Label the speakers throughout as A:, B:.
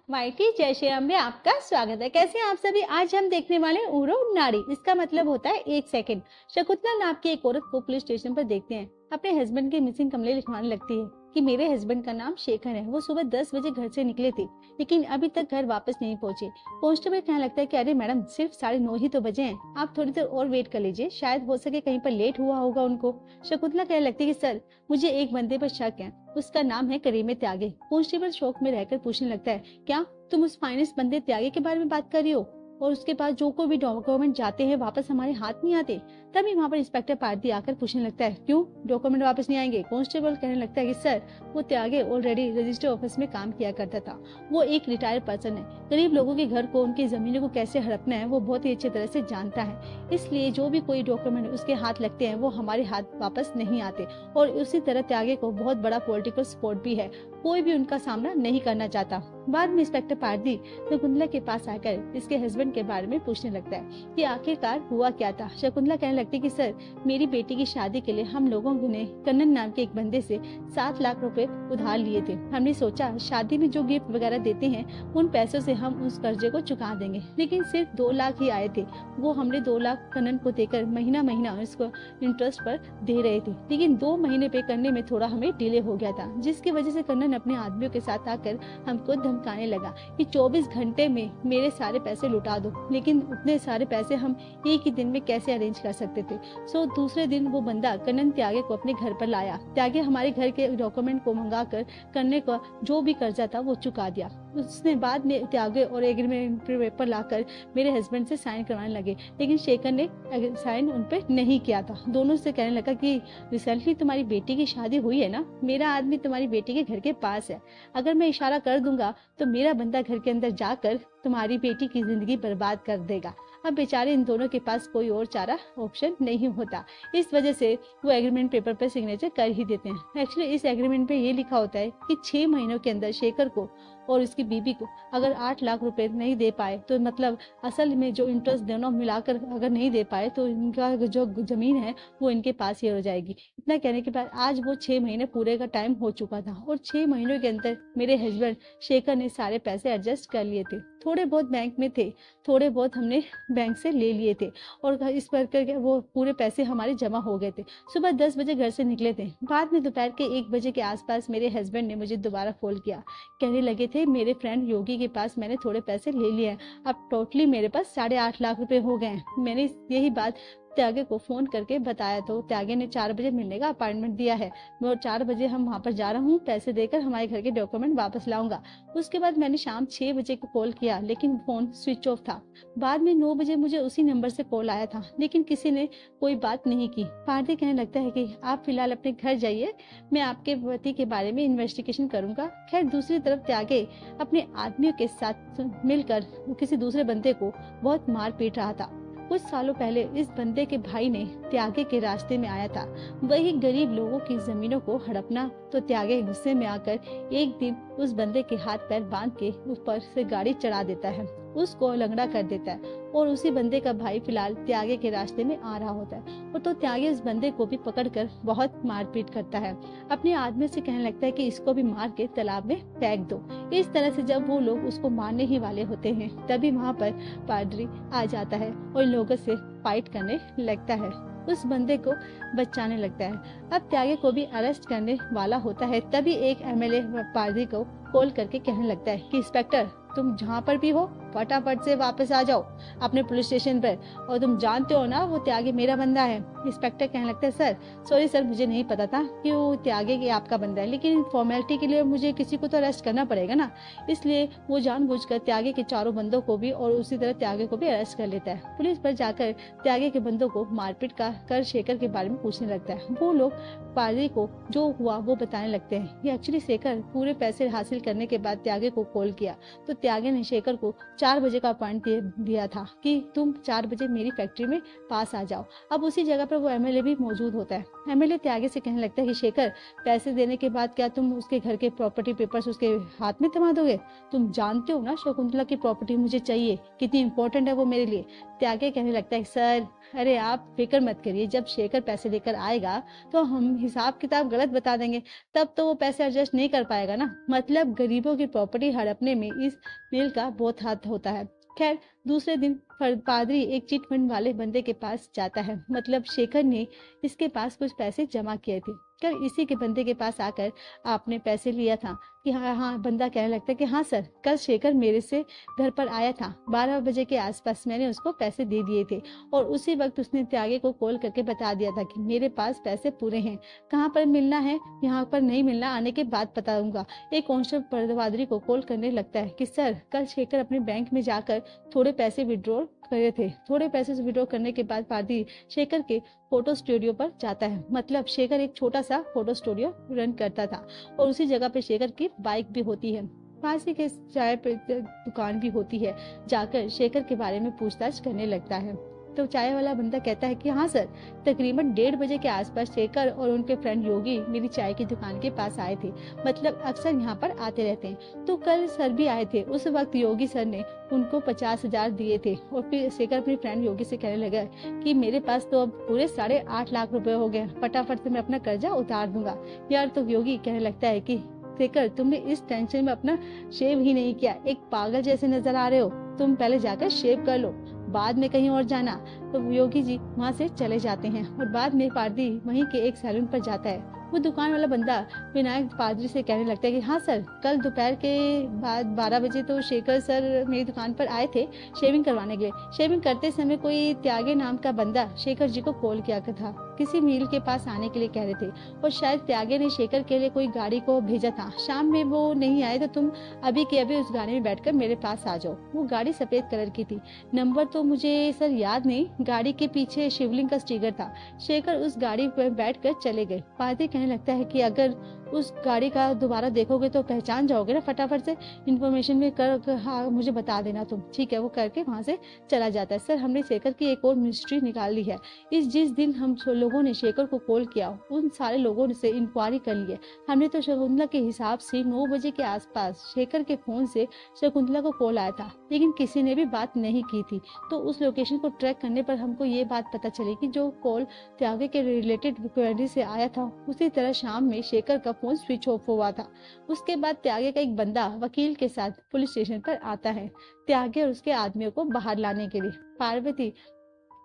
A: Mighty जय श्री राम में आपका स्वागत है। कैसे हैं आप सभी। आज हम देखने वाले हैं ऊरो नाड़ी। इसका मतलब होता है 1 सेकंड। शकुंतला नाम की एक औरत को पुलिस स्टेशन पर देखते हैं। अपने हस्बैंड की मिसिंग कंप्लेंट लिखवाने लगती है कि मेरे हस्बैंड का नाम शेखर है। वो सुबह 10 बजे घर से निकले थे, लेकिन अभी तक घर वापस नहीं पहुंचे। कांस्टेबल कहने लगता है कि अरे मैडम, सिर्फ 9:30 ही तो बजे हैं, आप थोड़ी देर और वेट कर लीजिए, शायद हो सके कहीं पर लेट हुआ होगा उनको। शकुंतला कहने लगती है कि सर, मुझे एक बंदे पर शक है, उसका नाम है करीमे त्यागे। कांस्टेबल शौक में रहकर पूछने लगता है, क्या तुम उस फाइनेंस बंदे त्यागे के बारे में बात कर रही हो, और उसके पास जो कोई भी डॉक्यूमेंट जाते हैं वापस हमारे हाथ नहीं आते। तभी वहाँ पर इंस्पेक्टर पारदी आकर पूछने लगता है, क्यों डॉक्यूमेंट वापस नहीं आएंगे। कांस्टेबल कहने लगता है कि सर, वो त्यागे ऑलरेडी रजिस्टर ऑफिस में काम किया करता था। वो एक रिटायर्ड पर्सन है, गरीब लोगों के घर को, उनकी जमीनों को कैसे हड़पना है वो बहुत ही अच्छी तरह से जानता है। इसलिए जो भी कोई डॉक्यूमेंट उसके हाथ लगते हैं वो हमारे हाथ वापस नहीं आते। और उसी तरह त्यागे को बहुत बड़ा पॉलिटिकल सपोर्ट भी है, कोई भी उनका सामना नहीं करना चाहता। बाद में इंस्पेक्टर पारदी शकुंतला के पास आकर इसके हस्बैंड के बारे में पूछने लगता है कि आखिरकार हुआ क्या था। शकुंतला कहने लगती है कि सर, मेरी बेटी की शादी के लिए हम लोगों ने कन्नन नाम के एक बंदे से 7 लाख रुपए उधार लिए थे। हमने सोचा शादी में जो गिफ्ट वगैरह देते हैं उन पैसों से हम उस कर्जे को चुका देंगे, लेकिन सिर्फ 2 लाख ही आए थे। वो हमने 2 लाख कन्नन को देकर महीना महीना उसको इंटरेस्ट पर दे रहे थे, लेकिन 2 महीने पे करने में थोड़ा हमें डिले हो गया था, जिसकी वजह से कन्नन अपने आदमियों के साथ आकर हमको धमकाने लगा कि 24 घंटे में मेरे सारे पैसे लुटा दो। लेकिन उतने सारे पैसे हम एक ही दिन में कैसे अरेंज कर सकते थे। सो दूसरे दिन वो बंदा कन्नन त्यागे को अपने घर पर लाया। त्यागे हमारे घर के डॉक्यूमेंट को मंगाकर कन्ने का जो भी कर्जा था वो चुका दिया। उसने बाद में त्यागे और एग्रीमेंट पेपर लाकर मेरे हस्बैंड से साइन करवाने लगे, लेकिन शेखर ने साइन उन पर नहीं किया था। दोनों से कहने लगा कि रिसेंटली तुम्हारी बेटी की शादी हुई है ना, मेरा आदमी तुम्हारी बेटी के घर के पास है, अगर मैं इशारा कर दूंगा तो मेरा बंदा घर के अंदर जाकर तुम्हारी बेटी की जिंदगी बर्बाद कर देगा। अब बेचारे इन दोनों के पास कोई और चारा ऑप्शन नहीं होता, इस वजह से वो एग्रीमेंट पेपर पर सिग्नेचर कर ही देते हैं। एक्चुअली इस एग्रीमेंट पे ये लिखा होता है कि 6 महीनों के अंदर शेखर को और उसकी बीबी को अगर 8 लाख रुपए नहीं दे पाए तो मतलब असल में जो इंटरेस्ट दोनों मिलाकर अगर नहीं दे पाए तो इनका जो जमीन है वो इनके पास ही हो जाएगी। इतना कहने के बाद आज वो 6 महीने पूरे का टाइम हो चुका था और 6 महीनों के अंदर मेरे हस्बैंड शेखर ने सारे पैसे एडजस्ट कर लिए थे। थोड़े बहुत बैंक में थे, थोड़े बहुत हमने बैंक से ले लिए थे, और इस पर वो पूरे पैसे हमारे जमा हो गए थे। सुबह 10 बजे घर से निकले थे। बाद में दोपहर के 1 बजे के आसपास मेरे हस्बैंड ने मुझे दोबारा कॉल किया। कहने लगे थे, मेरे फ्रेंड योगी के पास मैंने थोड़े पैसे ले लिए हैं, अब टोटली मेरे पास 8.5 लाख रुपए हो गए हैं। मैंने यही बात त्यागे को फोन करके बताया तो त्यागे ने 4 बजे मिलने का अपॉइंटमेंट दिया है। मैं 4 बजे हम वहाँ पर जा रहा हूँ, पैसे देकर हमारे घर के डॉक्यूमेंट वापस लाऊंगा। उसके बाद मैंने शाम 6 बजे को कॉल किया, लेकिन फोन स्विच ऑफ था। बाद में 9 बजे मुझे उसी नंबर से कॉल आया था, लेकिन किसी ने कोई बात नहीं की। पारदी कहने लगता है कि आप फिलहाल अपने घर जाइए, मैं आपके पति के बारे में इन्वेस्टिगेशन करूंगा। खैर दूसरी तरफ त्यागे अपने आदमियों के साथ मिलकर किसी दूसरे बंदे को बहुत मार पीट रहा था। कुछ सालों पहले इस बंदे के भाई ने त्यागे के रास्ते में आया था, वही गरीब लोगों की जमीनों को हड़पना। तो त्यागे गुस्से में आकर एक दिन उस बंदे के हाथ पैर बांध के ऊपर से गाड़ी चढ़ा देता है, उसको लंगड़ा कर देता है। और उसी बंदे का भाई फिलहाल त्यागे के रास्ते में आ रहा होता है, और तो त्यागे उस बंदे को भी पकड़कर बहुत मारपीट करता है। अपने आदमी से कहने लगता है कि इसको भी मार के तालाब में फेंक दो। इस तरह से जब वो लोग उसको मारने ही वाले होते हैं तभी वहाँ पर पादरी आ जाता है और लोगों से फाइट करने लगता है, उस बंदे को बचाने लगता है। अब त्यागे को भी अरेस्ट करने वाला होता है, तभी एक एमएलए पादरी को कॉल करके कहने लगता है कि इंस्पेक्टर, तुम जहाँ पर भी हो फटाफट से वापस आ जाओ अपने पुलिस स्टेशन पर, और तुम जानते हो ना वो त्यागे मेरा बंदा है। इंस्पेक्टर कहने लगता है, सर सॉरी सर, मुझे नहीं पता था कि वो त्यागे की आपका बंदा है, लेकिन फॉर्मेलिटी के लिए मुझे किसी को तो अरेस्ट करना पड़ेगा ना। इसलिए वो जानबूझकर त्यागे के चारों बंदों को भी और उसी तरह त्यागे को भी अरेस्ट कर लेता है। पुलिस पर जाकर त्यागे के बंदों को मारपीट कर शेखर के बारे में पूछने लगता है। वो लोग पादरी को जो हुआ वो बताने लगते हैं। ये एक्चुअली शेखर पूरे पैसे हासिल करने के बाद त्यागे को कॉल किया, तो त्यागे ने शेखर को 4 बजे का पॉइंट दिया था कि तुम 4 बजे मेरी फैक्ट्री में पास आ जाओ। अब उसी जगह पर वो एमएलए भी मौजूद होता है। एमएलए त्यागे से कहने लगता है कि शेखर, पैसे देने के बाद क्या तुम उसके घर के प्रॉपर्टी पेपर्स उसके हाथ में थमा दोगे? तुम जानते हो ना शकुंतला की प्रॉपर्टी मुझे चाहिए, कितनी इंपॉर्टेंट है वो मेरे लिए। त्यागे कहने लगता है, सर अरे आप फिक्र मत करिए, जब शेखर पैसे लेकर आएगा तो हम हिसाब किताब गलत बता देंगे, तब तो वो पैसे एडजस्ट नहीं कर पाएगा ना। मतलब गरीबों की प्रॉपर्टी हड़पने में इस मेल का बहुत हाथ होता है। खैर दूसरे दिन पादरी एक चिट फंड वाले बंदे के पास जाता है। मतलब शेखर ने इसके पास कुछ पैसे जमा किए थे, कल इसी के बंदे के पास आकर आपने पैसे लिया था कि हाँ हाँ। बंदा कहने लगता है कि हाँ सर, कल शेखर मेरे से घर पर आया था, 12 बजे के आसपास मैंने उसको पैसे दे दिए थे और उसी वक्त उसने त्यागे को कॉल करके बता दिया था कि मेरे पास पैसे पूरे हैं, कहाँ पर मिलना है, यहाँ पर नहीं मिलना, आने के बाद बताऊंगा। एक कांस्टेबल पादरी को कॉल करने लगता है कि सर कल शेखर अपने बैंक में जाकर थोड़े पैसे विड्रॉ करे थे। थोड़े पैसे से विड्रॉ करने के बाद पादरी शेखर के फोटो स्टूडियो पर जाता है। मतलब शेखर एक छोटा सा फोटो स्टूडियो रन करता था और उसी जगह पे शेखर की बाइक भी होती है, पास ही के चाय दुकान भी होती है। जाकर शेखर के बारे में पूछताछ करने लगता है तो चाय वाला बंदा कहता है कि हाँ सर, तकरीबन 1:30 बजे के आसपास शेखर और उनके फ्रेंड योगी मेरी चाय की दुकान के पास आए थे। मतलब अक्सर यहाँ पर आते रहते हैं। तो कल सर भी आए थे, उस वक्त योगी सर ने उनको 50,000 दिए थे और फिर शेखर अपनी फ्रेंड योगी से कहने लगा कि मेरे पास तो अब पूरे 8.5 लाख रुपए हो गए, फटाफट से मैं अपना कर्जा उतार दूंगा। यार तो योगी कहने लगता है कि शेखर तुमने इस टेंशन में अपना शेव ही नहीं किया, एक पागल जैसे नजर आ रहे हो, तुम पहले जाकर शेव कर लो, बाद में कहीं और जाना। तो योगी जी वहाँ से चले जाते हैं और बाद में पादरी वहीं के एक सैलून पर जाता है। वो दुकान वाला बंदा विनायक पादरी से कहने लगता है कि हाँ सर, कल दोपहर के बाद 12 बजे तो शेखर सर मेरी दुकान पर आए थे शेविंग करवाने के लिए। शेविंग करते समय कोई त्यागे नाम का बंदा शेखर जी को कॉल किया था, किसी मील के पास आने के लिए कह रहे थे और शायद त्यागे ने शेखर के लिए कोई गाड़ी को भेजा था। शाम में वो नहीं आए तो तुम अभी के अभी उस गाड़ी में बैठकर मेरे पास आ जाओ। वो गाड़ी सफेद कलर की थी, नंबर तो मुझे सर याद नहीं, गाड़ी के पीछे शिवलिंग का स्टिकर था। शेखर उस गाड़ी पर बैठकर चले गए। पादरी कहने लगता है कि अगर उस गाड़ी का दोबारा देखोगे तो पहचान जाओगे ना, फटाफट से इन्फॉर्मेशन में कर हाँ मुझे बता देना तुम। ठीक है, वो करके वहां से चला जाता है। सर हमने शेखर की एक और मिस्ट्री निकाल ली है। जिस दिन हम लोगों ने शेखर को कॉल किया उन सारे लोगों से इंक्वायरी कर ली है। हमने तो शकुंतला के हिसाब से 9 बजे के आसपास शेखर के फोन से शकुंतला को कॉल आया था, लेकिन किसी ने भी बात नहीं की थी। तो उस लोकेशन को ट्रैक करने पर हमको ये बात पता चली कि जो कॉल त्यागे के रिलेटेड क्वेरी से आया था उसी तरह शाम में शेखर का फोन स्विच ऑफ हुआ था। उसके बाद त्यागे का एक बंदा वकील के साथ पुलिस स्टेशन पर आता है त्यागे और उसके आदमियों को बाहर लाने के लिए।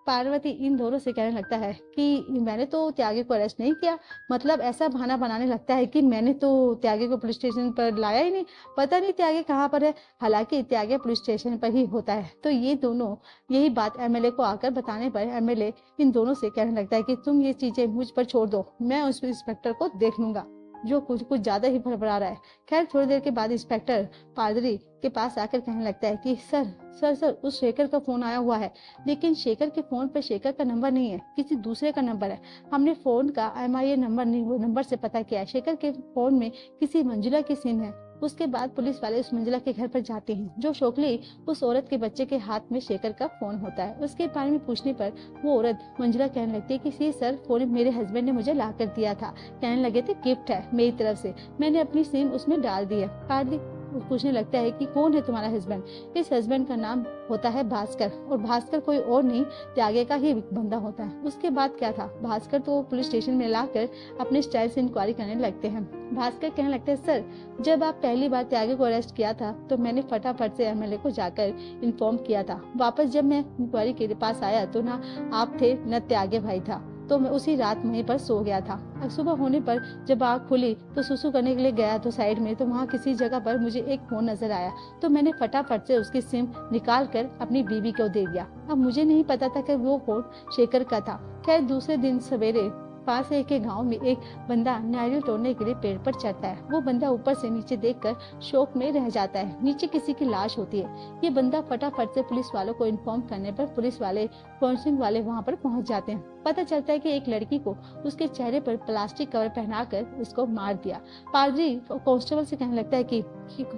A: पार्वती इन दोनों से कहने लगता है कि मैंने तो त्यागे को अरेस्ट नहीं किया। मतलब ऐसा बहाना बनाने लगता है कि मैंने तो त्यागे को पुलिस स्टेशन पर लाया ही नहीं, पता नहीं त्यागे कहाँ पर है। हालांकि त्यागे पुलिस स्टेशन पर ही होता है। तो ये दोनों यही बात एमएलए को आकर बताने पर एमएलए इन दोनों से कहने लगता है कि तुम ये चीजें मुझ पर छोड़ दो, मैं उस इंस्पेक्टर को देख लूंगा जो कुछ ज्यादा ही फड़फड़ा रहा है। खैर थोड़ी देर के बाद इंस्पेक्टर पादरी के पास आकर कहने लगता है कि सर उस शेखर का फोन आया हुआ है, लेकिन शेखर के फोन पर शेखर का नंबर नहीं है, किसी दूसरे का नंबर है। हमने फोन का MIA नंबर से पता किया है, शेखर के फोन में किसी मंजुला की सिम है। उसके बाद पुलिस वाले उस मंजुला के घर पर जाते हैं जो शोकली उस औरत के बच्चे के हाथ में शेखर का फोन होता है। उसके बारे में पूछने पर वो औरत मंजुला कहने लगती है कि सर फोन मेरे हस्बैंड ने मुझे ला कर दिया था, कहने लगे थे गिफ्ट है मेरी तरफ से, मैंने अपनी सिम उसमें डाल दी है। पादरी पूछने लगता है कि कौन है तुम्हारा हस्बैंड। इस हस्बैंड का नाम होता है भास्कर और भास्कर कोई और नहीं त्यागे का ही बंदा होता है। उसके बाद क्या था, भास्कर तो पुलिस स्टेशन में लाकर अपने स्टाइल से इंक्वायरी करने लगते हैं। भास्कर कहने लगते हैं सर जब आप पहली बार त्यागे को अरेस्ट किया था तो मैंने फटाफट से एमएलए को जाकर इन्फॉर्म किया था। वापस जब मैं इंक्वायरी के पास आया तो ना आप थे न त्यागे भाई था, तो मैं उसी रात वहीं पर सो गया था। अब सुबह होने पर जब आँख खुली तो सुसु करने के लिए गया तो साइड में तो वहाँ किसी जगह पर मुझे एक फोन नजर आया, तो मैंने फटाफट से उसकी सिम निकाल कर अपनी बीवी को दे दिया। अब मुझे नहीं पता था कि वो फोन शेखर का था। खैर दूसरे दिन सवेरे पास के गांव में एक बंदा नारियल तोड़ने के लिए पेड़ पर चढ़ता है। वो बंदा ऊपर से नीचे देखकर शोक में रह जाता है, नीचे किसी की लाश होती है। ये बंदा फटाफट से पुलिस वालों को इन्फॉर्म करने पर पुलिस वाले फॉरेंसिक वाले वहां पर पहुंच जाते हैं। पता चलता है कि एक लड़की को उसके चेहरे पर प्लास्टिक कवर पहनाकर उसको मार दिया। पादरी कांस्टेबल से कहने लगता है कि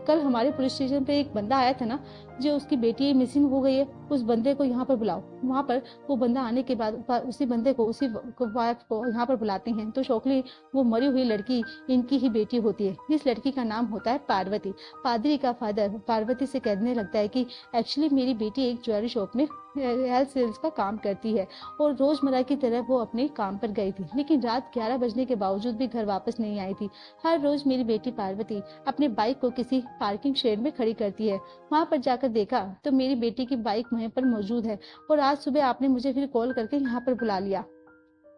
A: कल हमारे पुलिस स्टेशन पे एक बंदा आया था ना, जो उसकी बेटी मिसिंग हो गई है, उस बंदे को यहाँ पर बुलाओ। वहाँ पर वो बंदा आने के बाद उसी बंदे को उसी वाइफ को यहाँ पर बुलाते हैं तो शोकली वो मरी हुई लड़की इनकी ही बेटी होती है। इस लड़की का नाम होता है पार्वती। पादरी का फादर पार्वती से कहने लगता है कि एक्चुअली मेरी बेटी एक ज्वेलरी शॉप में हेल्थ सेल्स का काम करती है और रोजमर्रा की तरह वो अपने काम पर गई थी, लेकिन रात 11 बजने के बावजूद भी घर वापस नहीं आई थी। हर रोज मेरी बेटी पार्वती अपने बाइक को किसी पार्किंग शेड में खड़ी करती है। वहां पर जाकर देखा तो मेरी बेटी की बाइक वहीं पर मौजूद है और आज सुबह आपने मुझे फिर कॉल करके यहाँ पर बुला लिया।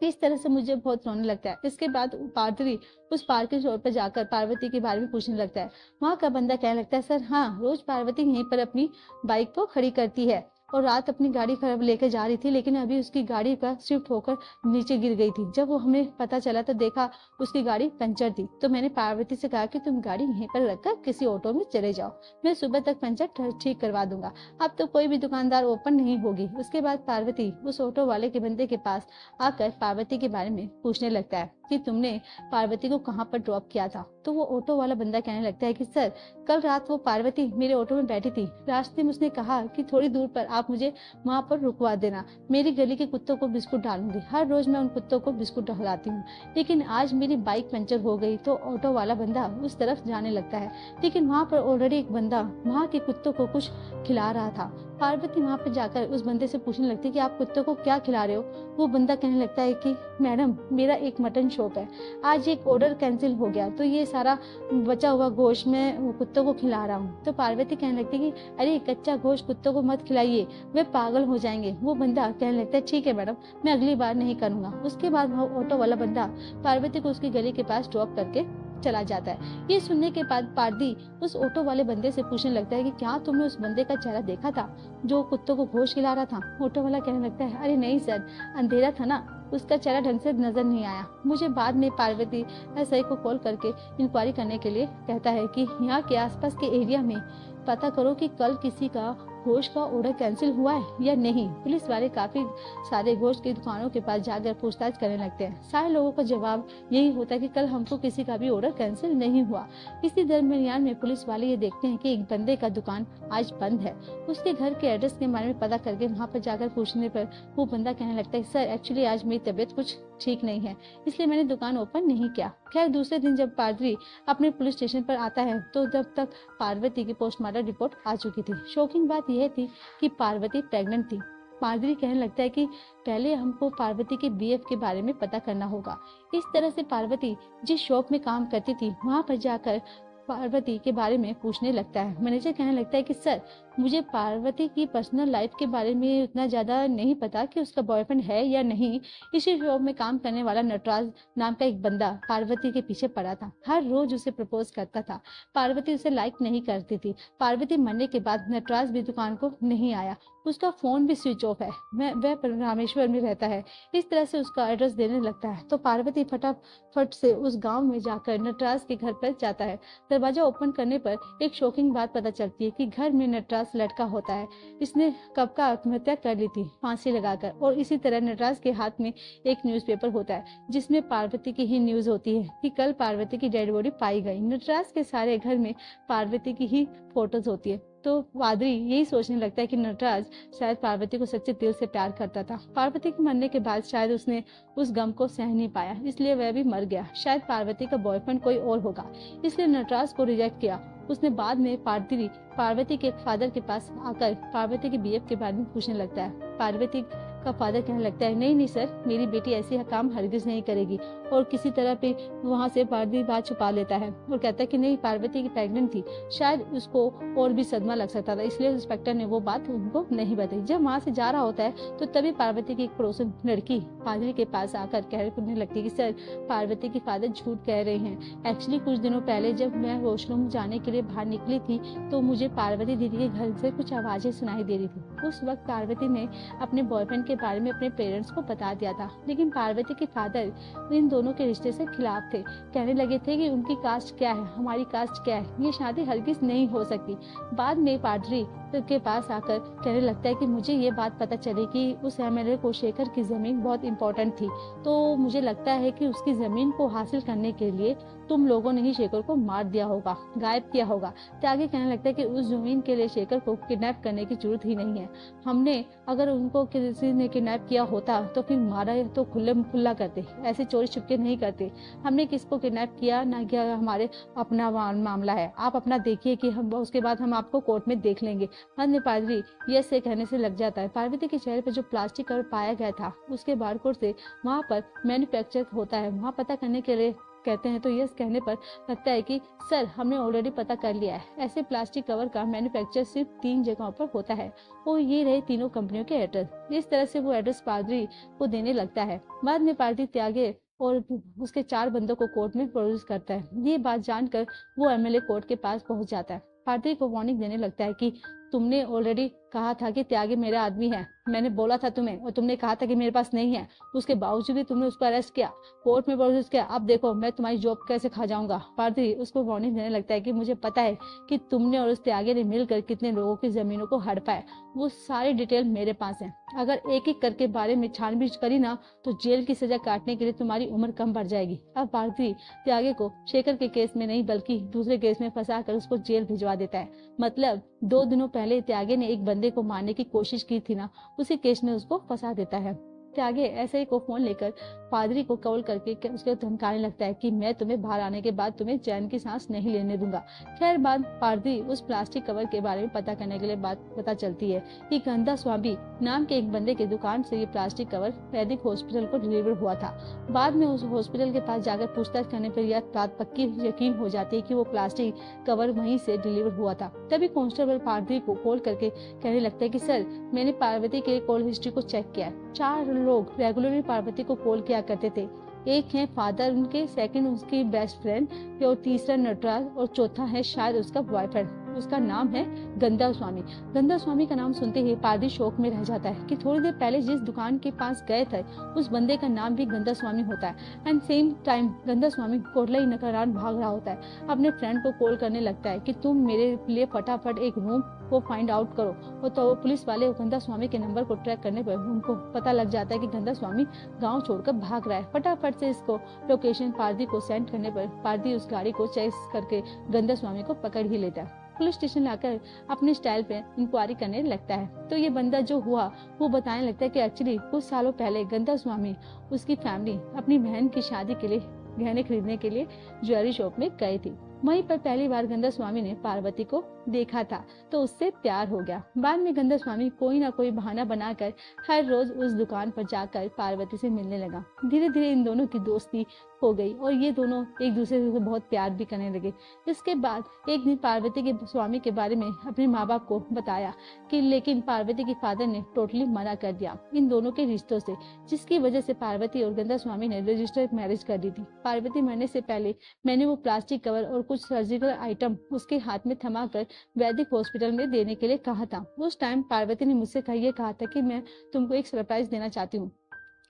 A: इस तरह से मुझे बहुत रोने लगता है। इसके बाद पादरी उस पार्किंग स्लॉट पर जाकर पार्वती के बारे में पूछने लगता है। वहां का बंदा कहने लगता है, सर हाँ, रोज पार्वती यहीं पर अपनी बाइक को खड़ी करती है और रात अपनी गाड़ी खराब लेकर जा रही थी, लेकिन अभी उसकी गाड़ी का शिफ्ट होकर नीचे गिर गई थी। जब वो हमें पता चला तो देखा उसकी गाड़ी पंचर थी। तो मैंने पार्वती से कहा कि तुम गाड़ी यहीं पर रखकर किसी ऑटो में चले जाओ, मैं सुबह तक पंचर ठीक करवा दूंगा। अब तो कोई भी दुकानदार ओपन नहीं होगी। उसके बाद पार्वती उस ऑटो वाले के बंदे के पास आकर पार्वती के बारे में पूछने लगता है कि तुमने पार्वती को कहाँ पर ड्रॉप किया था। तो वो ऑटो वाला बंदा कहने लगता है कि सर, कल रात वो पार्वती मेरे ऑटो में बैठी थी। रास्ते में उसने कहा कि थोड़ी दूर पर आप मुझे वहां पर रुकवा देना, मेरी गली के कुत्तों को बिस्कुट डालूंगी। हर रोज मैं उन कुत्तों को बिस्कुट डलवाती हूँ, लेकिन आज मेरी बाइक पंचर हो गई। तो ऑटो वाला बंदा उस तरफ जाने लगता है, लेकिन वहां पर ऑलरेडी एक बंदा वहां के कुत्तों को कुछ खिला रहा था। पार्वती वहां पर जाकर उस बंदे से पूछने लगती है कि आप कुत्तों को क्या खिला रहे हो। वो बंदा कहने लगता है कि मैडम, मेरा एक मटन शॉप है, आज एक ऑर्डर कैंसिल हो गया तो ये सारा बचा हुआ गोश्त मैं कुत्तों को खिला रहा हूँ। तो पार्वती कहने लगती है कि अरे कच्चा गोश्त कुत्तों को मत खिलाइए, वे पागल हो जाएंगे। वो बंदा कहने लगता है ठीक है मैडम, मैं अगली बार नहीं करूंगा। उसके बाद वो ऑटो वाला बंदा पार्वती को उसकी गली के पास ड्रॉप करके चला जाता है। ये सुनने के बाद पारदी उस ऑटो वाले बंदे से पूछने लगता है कि क्या तुमने उस बंदे का चेहरा देखा था जो कुत्तों को गोश्त खिला रहा था। ऑटो वाला कहने लगता है, अरे नहीं सर, अंधेरा था ना, उसका चेहरा ढंग से नजर नहीं आया। मुझे बाद में पार्वती एसआई को कॉल करके इंक्वायरी करने के लिए कहता है कि यहाँ के आसपास के एरिया में पता करो कि कल किसी का गोश्त का ऑर्डर कैंसिल हुआ है या नहीं। पुलिस वाले काफी सारे गोश्त की दुकानों के पास जाकर पूछताछ करने लगते हैं। सारे लोगों का जवाब यही होता है कि कल हमको किसी का भी ऑर्डर कैंसिल नहीं हुआ। इसी दरमियान में पुलिस वाले ये देखते हैं कि एक बंदे का दुकान आज बंद है। उसके घर के एड्रेस के बारे में पता करके वहाँ पर जाकर पूछने पर वो बंदा कहने लगता है, सर एक्चुअली आज मेरी तबीयत कुछ ठीक नहीं है, इसलिए मैंने दुकान ओपन नहीं किया। खैर दूसरे दिन जब पादरी अपने पुलिस स्टेशन पर आता है तो तब तक पार्वती की पोस्टमार्टम रिपोर्ट आ चुकी थी। शॉकिंग बात यह थी कि पार्वती प्रेग्नेंट थी। पादरी कहने लगता है कि पहले हमको पार्वती के बीएफ के बारे में पता करना होगा। इस तरह से पार्वती जिस शॉप में काम करती थी वहां पर जाकर पार्वती के बारे में पूछने लगता है। मैनेजर कहने लगता है कि सर, मुझे पार्वती की पर्सनल लाइफ के बारे में उतना ज्यादा नहीं पता कि उसका बॉयफ्रेंड है या नहीं। इसी शॉप में काम करने वाला नटराज नाम का एक बंदा पार्वती के पीछे पड़ा था, हर रोज उसे प्रपोज करता था। पार्वती उसे लाइक नहीं करती थी। पार्वती मरने के बाद नटराज भी दुकान को नहीं आया, उसका फोन भी स्विच ऑफ है, वह रामेश्वर में रहता है। इस तरह से उसका एड्रेस देने लगता है। तो पार्वती फटाफट से उस गांव में जाकर नटराज के घर पर जाता है। दरवाजा ओपन करने पर एक शॉकिंग बात पता चलती है कि घर में नटराज लड़का होता है। इसने कब का आत्महत्या कर ली थी फांसी लगाकर। और इसी तरह नटराज के हाथ में एक न्यूज़पेपर होता है जिसमें पार्वती की ही न्यूज होती है कि कल पार्वती की डेड बॉडी पाई गई। नटराज के सारे घर में पार्वती की ही फोटोज होती है। तो पादरी यही सोचने लगता है कि नटराज शायद पार्वती को सच्चे दिल से प्यार करता था। पार्वती के मरने के बाद शायद उसने उस गम को सह नहीं पाया, इसलिए वह भी मर गया। शायद पार्वती का बॉयफ्रेंड कोई और होगा, इसलिए नटराज को रिजेक्ट किया। उसने बाद में पार्वती के फादर के पास आकर पार्वती के बीएफ के बारे में पूछने लगता है। पार्वती का फादर कहने लगता है, नहीं सर, मेरी बेटी ऐसी काम हरगिज नहीं करेगी। और किसी तरह पे वहाँ से पार्वती बात छुपा लेता है और कहता है कि नहीं, पार्वती की प्रेग्नेंट थी, शायद उसको और भी सदमा लग सकता था, इसलिए इंस्पेक्टर ने वो बात उनको नहीं बताई। जब वहाँ से जा रहा होता है तो तभी पार्वती की एक पड़ोसन लड़की पादरी के पास आकर कहने लगती है कि सर, पार्वती के फादर झूठ कह रहे हैं। एक्चुअली कुछ दिनों पहले जब मैं वॉशरूम जाने के लिए बाहर निकली थी तो मुझे पार्वती दीदी के घर से कुछ आवाजें सुनाई दे रही थी। उस वक्त पार्वती ने अपने बॉयफ्रेंड के बारे में अपने पेरेंट्स को बता दिया था, लेकिन पार्वती के फादर इन दोनों के रिश्ते से खिलाफ थे। कहने लगे थे कि उनकी कास्ट क्या है, हमारी कास्ट क्या है, ये शादी हरगिज नहीं हो सकती। बाद में पादरी के पास आकर कहने लगता है कि मुझे ये बात पता चली कि उस एमएलए को शेखर की जमीन बहुत इंपॉर्टेंट थी, तो मुझे लगता है कि उसकी जमीन को हासिल करने के लिए तुम लोगों ने ही शेखर को मार दिया होगा, गायब किया होगा। त्यागी कहने लगता है कि उस जमीन के लिए शेखर को किडनैप करने की जरूरत ही नहीं है। हमने अगर उनको किसी ने किडनैप किया होता तो फिर मारा तो खुला करते, ऐसे चोरी छुपके नहीं करते। हमने किसको किडनैप किया ना किया हमारे अपना मामला है, आप अपना देखिए कि हम उसके बाद हम आपको कोर्ट में देख लेंगे। बाद में पादरी यस से कहने से लग जाता है। पार्वती के चेहरे पर जो प्लास्टिक कवर पाया गया था उसके बारकोड से वहाँ पर मैन्युफैक्चर होता है, वहाँ पता करने के लिए कहते हैं। तो यस कहने पर लगता है कि सर हमने ऑलरेडी पता कर लिया है, ऐसे प्लास्टिक कवर का मैन्युफैक्चर सिर्फ 3 जगहों पर होता है और ये रहे तीनों कंपनियों के एड्रेस। इस तरह से वो एड्रेस पादरी को देने लगता है। बाद में पादरी त्यागे और उसके 4 बंदों को कोर्ट में प्रोड्यूस करता है। ये बात जानकर वो एमएलए कोर्ट के पास पहुंच जाता है। पादरी को वार्निंग देने लगता है कि तुमने ऑलरेडी कहा था कि त्यागी मेरा आदमी है, मैंने बोला था तुम्हें और तुमने कहा था कि मेरे पास नहीं है, उसके बावजूद भी तुमने उसको अरेस्ट किया, कोर्ट में प्रोड्यूस किया, अब देखो मैं तुम्हारी जॉब कैसे खा जाऊंगा। पादरी उसको वार्निंग देने लगता है कि मुझे पता है कि तुमने और उस त्यागी ने मिलकर कितने लोगों की जमीनों को हड़पा है, वो सारी डिटेल मेरे पास है। अगर एक एक करके बारे में छानबीन करी ना तो जेल की सजा काटने के लिए तुम्हारी उम्र कम बढ़ जाएगी। अब पादरी त्यागी को शेखर के केस में नहीं बल्कि दूसरे केस में फंसा कर उसको जेल भिजवा देता है। मतलब 2 दिनों पहले त्यागी ने एक बंदे को मारने की कोशिश की थी ना, उसी केस में उसको फंसा देता है। त्यागी ऐसे ही को फोन लेकर पादरी को कॉल करके उसको धमकाने लगता है कि मैं तुम्हें बाहर आने के बाद तुम्हें चैन की सांस नहीं लेने दूंगा। खैर बाद पादरी उस प्लास्टिक कवर के बारे में पता करने के लिए बात पता चलती है कि गंदा स्वामी नाम के एक बंदे के दुकान से ये प्लास्टिक कवर वैदिक हॉस्पिटल को डिलीवर हुआ था। बाद में उस हॉस्पिटल के पास जाकर पूछताछ करने पर यह बात पक्की यकीन हो जाती है कि वो प्लास्टिक कवर वहीं से डिलीवर हुआ था। तभी कांस्टेबल पादरी को कॉल करके कहने लगता है कि सर मैंने पार्वती के कॉल हिस्ट्री को चेक किया है, 4 लोग रेगुलरली पार्वती को कॉल किया करते थे। एक है फादर उनके, सेकंड उसकी बेस्ट फ्रेंड और तीसरा नटराज और चौथा है शायद उसका बॉयफ्रेंड, उसका नाम है गंदा स्वामी। गंदा स्वामी का नाम सुनते ही पादरी शौक में रह जाता है कि थोड़ी देर पहले जिस दुकान के पास गए थे उस बंदे का नाम भी गंदा स्वामी होता है। एंड सेम टाइम गंदा स्वामी कोटला ही नकरान भाग रहा होता है। अपने फ्रेंड को कॉल करने लगता है कि तुम मेरे लिए फटाफट एक रूम को फाइंड आउट करो। और तो वो पुलिस वाले गंदा स्वामी के नंबर को ट्रैक करने पर उनको पता लग जाता है कि गंदा स्वामी गाँव छोड़कर भाग रहा है। फटाफट से इसको लोकेशन पादरी को सेंड करने पर पादरी उस गाड़ी को चेस करके गंदा स्वामी को पकड़ ही लेता है। पुलिस स्टेशन लाकर अपने स्टाइल पे इंक्वायरी करने लगता है। तो ये बंदा जो हुआ वो बताने लगता है कि एक्चुअली कुछ सालों पहले गंदा स्वामी उसकी फैमिली अपनी बहन की शादी के लिए गहने खरीदने के लिए ज्वेलरी शॉप में गए थे। वहीं पर पहली बार गंदा स्वामी ने पार्वती को देखा था तो उससे प्यार हो गया। बाद में गंदा स्वामी कोई ना कोई बहाना बनाकर हर रोज उस दुकान पर जाकर पार्वती से मिलने लगा। धीरे धीरे इन दोनों की दोस्ती हो गई और ये दोनों एक दूसरे से बहुत प्यार भी करने लगे। इसके बाद एक दिन पार्वती के स्वामी के बारे में अपने माँ बाप को बताया कि लेकिन पार्वती के फादर ने टोटली मना कर दिया इन दोनों के रिश्तों से, जिसकी वजह से पार्वती और गंदा स्वामी ने रजिस्टर्ड मैरिज कर दी थी। पार्वती मरने से पहले मैंने वो प्लास्टिक कवर और कुछ सर्जिकल आइटम उसके हाथ में थमा कर वैदिक हॉस्पिटल में देने के लिए कहा था। उस टाइम पार्वती ने मुझसे ये कहा था कि मैं तुमको एक सरप्राइज देना चाहती हूँ,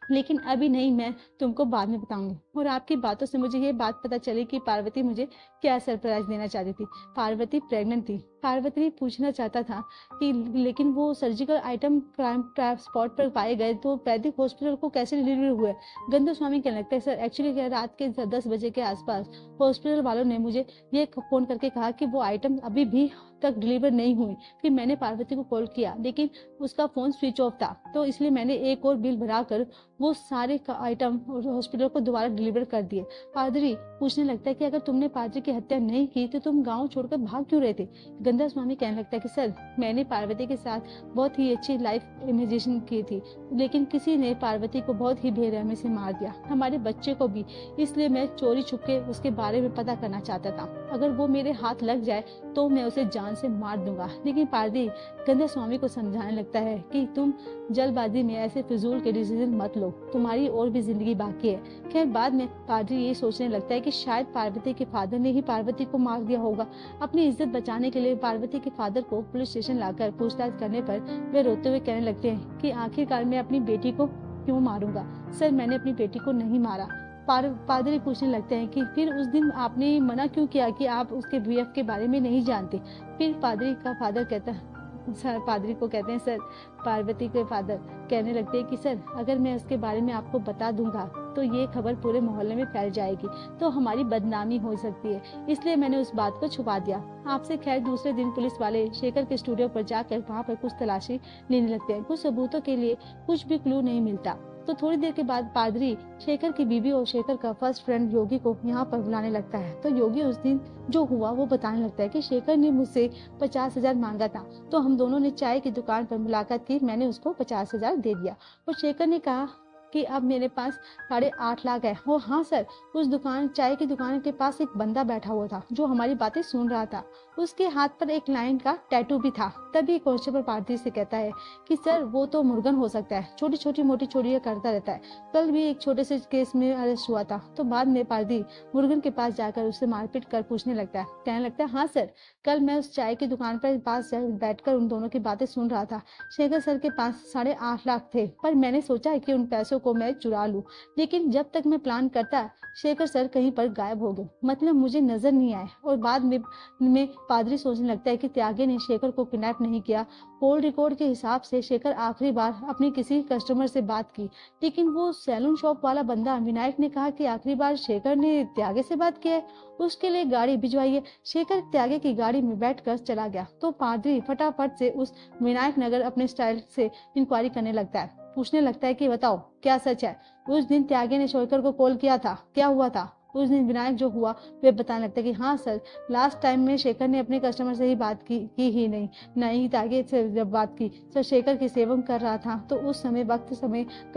A: लेकिन अभी नहीं, मैं तुमको बाद में बताऊंगी। और आपकी बातों से मुझे ये बात पता चली कि पार्वती मुझे क्या सरप्राइज देना चाहती थी। पार्वती प्रेग्नेंट थी। पार्वती पूछना चाहता था कि लेकिन वो सर्जिकल आइटम क्राइम स्पॉट पर पाए गए तो वैदिक हॉस्पिटल को कैसे डिलीवर हुए। गंदा स्वामी कहने लगता है सर एक्चुअली रात के 10 बजे के आसपास हॉस्पिटल वालों ने मुझे ये फोन करके कहा कि वो आइटम अभी भी तक डिलीवर नहीं हुई। फिर मैंने पार्वती को कॉल किया लेकिन उसका फोन स्विच ऑफ था, तो इसलिए मैंने एक और बिल भराकर वो सारे आइटम हॉस्पिटल को दोबारा डिलीवर कर दिए। पादरी पूछने लगता है कि अगर तुमने पादरी की हत्या नहीं की तो तुम गांव छोड़कर भाग क्यों रहे थे। गंदा स्वामी कहने लगता है कि सर मैंने पार्वती के साथ बहुत ही अच्छी लाइफ इमेजिनेशन की थी, लेकिन किसी ने पार्वती को बहुत ही बेरहमी से मार दिया, हमारे बच्चे को भी, इसलिए मैं चोरी छुपके उसके बारे में पता करना चाहता था। अगर वो मेरे हाथ लग जाए तो मैं उसे जान से मार दूंगा। लेकिन पादरी गंदा स्वामी को समझाने लगता है कि तुम जल्दबाजी में ऐसे फिजूल के डिसीजन मत लो, तुम्हारी और भी जिंदगी बाकी है। खैर बाद में पादरी ये सोचने लगता है कि शायद पार्वती के फादर ने ही पार्वती को मार दिया होगा। अपनी इज्जत बचाने के लिए पार्वती के फादर को पुलिस स्टेशन लाकर पूछताछ करने पर वे रोते हुए कहने लगते हैं कि आखिरकार मैं अपनी बेटी को क्यों मारूंगा। सर मैंने अपनी बेटी को नहीं मारा। पादरी पूछने लगते हैं कि फिर उस दिन आपने मना क्यों किया कि आप उसके बीएफ के बारे में नहीं जानते। फिर पादरी का फादर कहता है सर, पादरी को कहते हैं सर, पार्वती के फादर कहने लगते हैं कि सर अगर मैं उसके बारे में आपको बता दूंगा तो ये खबर पूरे मोहल्ले में फैल जाएगी, तो हमारी बदनामी हो सकती है, इसलिए मैंने उस बात को छुपा दिया आपसे। खैर दूसरे दिन पुलिस वाले शेखर के स्टूडियो पर जाकर वहाँ पर कुछ तलाशी लेने लगते हैं। कुछ सबूतों के लिए कुछ भी क्लू नहीं मिलता, तो थोड़ी देर के बाद पादरी शेखर की बीवी और शेखर का फर्स्ट फ्रेंड योगी को यहाँ पर बुलाने लगता है। तो योगी उस दिन जो हुआ वो बताने लगता है कि शेखर ने मुझसे 50,000 मांगा था, तो हम दोनों ने चाय की दुकान पर मुलाकात की, मैंने उसको 50,000 दे दिया। और शेखर ने कहा कि अब मेरे पास 8.5 लाख है। और हाँ सर, उस दुकान चाय की दुकान के पास एक बंदा बैठा हुआ था जो हमारी बातें सुन रहा था, उसके हाथ पर एक लाइन का टैटू भी था। तभी कांस्टेबल पादरी से कहता है कि सर वो तो मुर्गन हो सकता है, छोटी छोटी मोटी चोरियां करता रहता है, कल भी एक छोटे से केस में अरेस्ट हुआ था। तो बाद में पादरी मुर्गन के पास जाकर उससे मारपीट कर पूछने लगता है, कहने लगता है हाँ सर, कल मैं उस चाय की दुकान पर पास बैठकर उन दोनों की बातें सुन रहा था। शेखर सर के पास 8.5 लाख थे, पर मैंने सोचा कि उन पैसों को मैं चुरा लूं, लेकिन जब तक मैं प्लान करता शेखर सर कहीं पर गायब हो गए, मतलब मुझे नजर नहीं आए। और बाद में पादरी सोचने लगता है कि त्यागी ने शेखर को किडनैप नहीं किया। कॉल रिकॉर्ड के हिसाब से शेखर आखिरी बार अपने किसी कस्टमर से बात की, लेकिन वो सैलून शॉप वाला बंदा विनायक ने कहा कि आखिरी बार शेखर ने त्यागे से बात किया है, उसके लिए गाड़ी भिजवाइए। शेखर त्यागे की गाड़ी में बैठकर चला गया। तो पादरी फटाफट से उस विनायक नगर अपने स्टाइल से इंक्वायरी करने लगता है, पूछने लगता है कि बताओ क्या सच है, उस दिन त्यागी ने शेखर को कॉल किया था, क्या हुआ था। उस दिन विनायक जो हुआ वे बताने लगता है कि हाँ सर, लास्ट टाइम में शेखर ने अपने कस्टमर से ही बात की ही नहीं त्यागी से जब बात की सर, शेखर की सेवन कर रहा था, तो उस समय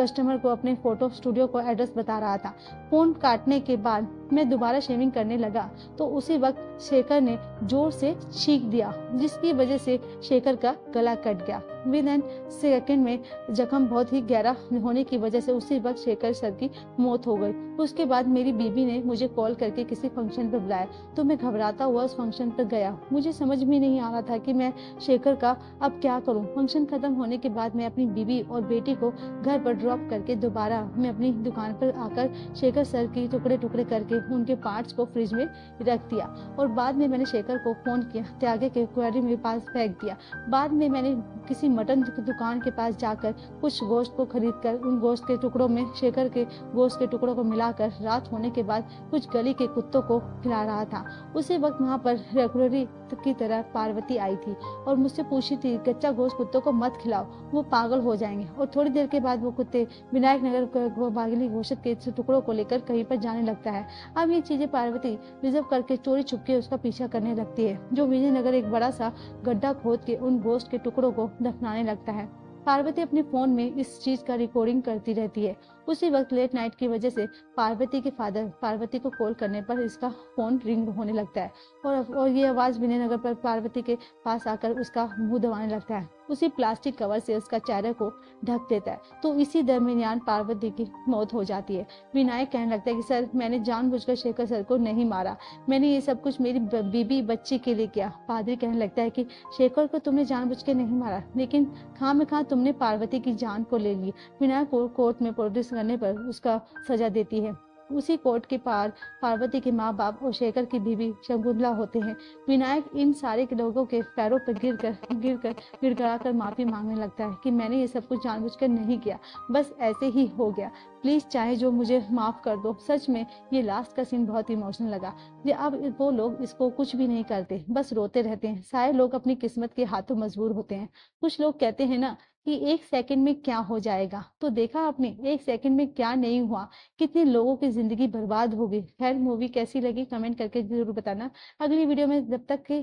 A: कस्टमर को अपने फोटो स्टूडियो को एड्रेस बता रहा था। फोन काटने के बाद मैं दोबारा शेविंग करने लगा, तो उसी वक्त शेखर ने जोर से चीख दिया, जिसकी वजह से शेखर का गला कट गया। विद एन सेकंड में जख्म बहुत ही गहरा होने की वजह से उसी वक्त शेखर सर की मौत हो गई। उसके बाद मेरी बीबी ने मुझे कॉल करके किसी फंक्शन पर बुलाया, तो मैं घबराता हुआ उस फंक्शन पर गया। मुझे समझ में नहीं आ रहा था कि मैं शेखर का अब क्या करूं। फंक्शन खत्म होने के बाद मैं अपनी बीबी और बेटी को घर पर ड्रॉप करके दोबारा मैं अपनी दुकान पर आकर शेखर सर की टुकड़े टुकड़े करके उनके पार्ट्स को फ्रिज में रख दिया। और बाद में मैंने शेखर को फोन किया, त्यागे के क्वेरी मेरे पास फेंक दिया। बाद में मैंने किसी मटन दुकान के पास जाकर कुछ गोश्त को खरीद कर उन गोश्त के टुकड़ों में शेखर के गोश्त के टुकड़ों को मिलाकर रात होने के बाद कुछ गली के कुत्तों को खिला रहा था। उसी वक्त वहां पर रेगुलरी की तरह पार्वती आई थी और मुझसे पूछी थी, कच्चा गोश्त कुत्तों को मत खिलाओ, वो पागल हो जाएंगे। और थोड़ी देर के बाद वो कुत्ते विनायक नगर बागली गोश्त के टुकड़ों को लेकर कहीं पर जाने लगता है। अब ये चीजें पार्वती रिजर्व करके चोरी छुपके उसका पीछा करने लगती है, जो विजयनगर एक बड़ा सा गड्ढा खोद के उन गोश्त के टुकड़ों को दफनाने लगता है। पार्वती अपने फोन में इस चीज का रिकॉर्डिंग करती रहती है। उसी वक्त लेट नाइट की वजह से पार्वती के फादर पार्वती को कॉल करने पर इसका फोन रिंग होने लगता है और ये आवाज विनयनगर पर पार्वती के पास आकर उसका मुंह दबाने लगता है। उसी प्लास्टिक कवर से उसका चेहरे को ढक देता है। तो इसी दरमियान पार्वती की मौत हो जाती है। विनायक कहने लगता है कि सर, मैंने जानबूझकर शेखर सर को नहीं मारा, मैंने ये सब कुछ मेरी बीबी बच्ची के लिए किया। पादरी कहने लगता है कि शेखर को तुमने जानबूझ के नहीं मारा, लेकिन खामखा तुमने पार्वती की जान को ले ली। विनायक को कोर्ट में प्रोड्यूस करने पर उसका सजा देती है। उसी कोर्ट के पार पार्वती के माँ बाप और शेखर की बीवी शकुंतला होते हैं। विनायक इन सारे लोगों के पैरों पर गिरकर गिड़गिड़ाकर माफी मांगने लगता है कि मैंने ये सब कुछ जानबूझकर नहीं किया, बस ऐसे ही हो गया, प्लीज चाहे जो मुझे माफ कर दो। सच में ये लास्ट का सीन बहुत इमोशनल लगा। ये अब वो लोग इसको कुछ भी नहीं करते, बस रोते रहते हैं। सारे लोग अपनी किस्मत के हाथों मजबूर होते हैं। कुछ लोग कहते हैं ना कि 1 सेकंड में क्या हो जाएगा, तो देखा आपने 1 सेकंड में क्या नहीं हुआ, कितने लोगों की जिंदगी बर्बाद हो गई। खैर, मूवी कैसी लगी कमेंट करके जरूर बताना। अगली वीडियो में जब तक के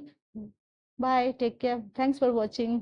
A: bye, take care, thanks for watching.